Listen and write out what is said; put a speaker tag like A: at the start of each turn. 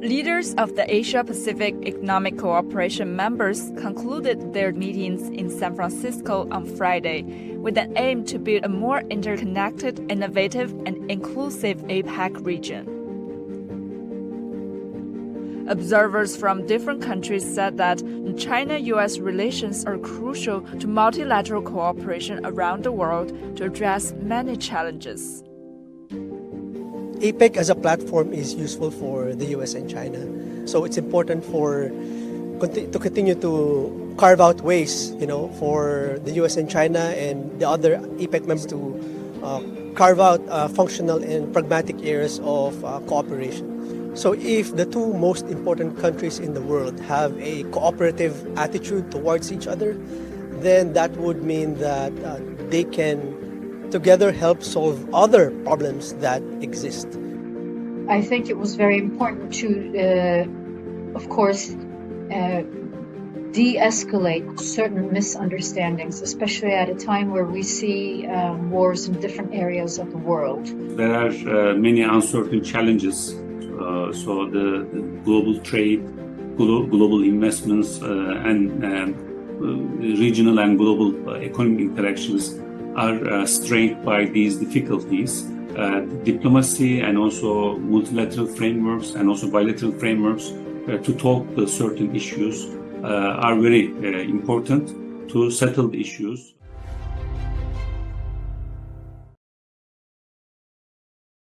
A: Leaders of the Asia-Pacific Economic Cooperation members concluded their meetings in San Francisco on Friday with an aim to build a more interconnected, innovative, and inclusive APEC region. Observers from different countries said that China-US relations are crucial to multilateral cooperation around the world to address many challenges.
B: APEC as a platform is useful for the US and China. So it's important to continue to carve out ways, for the US and China and the other APEC members to carve out functional and pragmatic areas of cooperation. So if the two most important countries in the world have a cooperative attitude towards each other, then that would mean that they can together help solve other problems that exist.
C: I think it was very important to, of course, de-escalate certain misunderstandings, especially at a time where we see wars in different areas of the world.
D: There are many uncertain challenges. So the global trade, global investments, and regional and global economic interactions are strained by these difficulties. Diplomacy and also multilateral frameworks and also bilateral frameworks to talk certain issues are very important to settle the issues.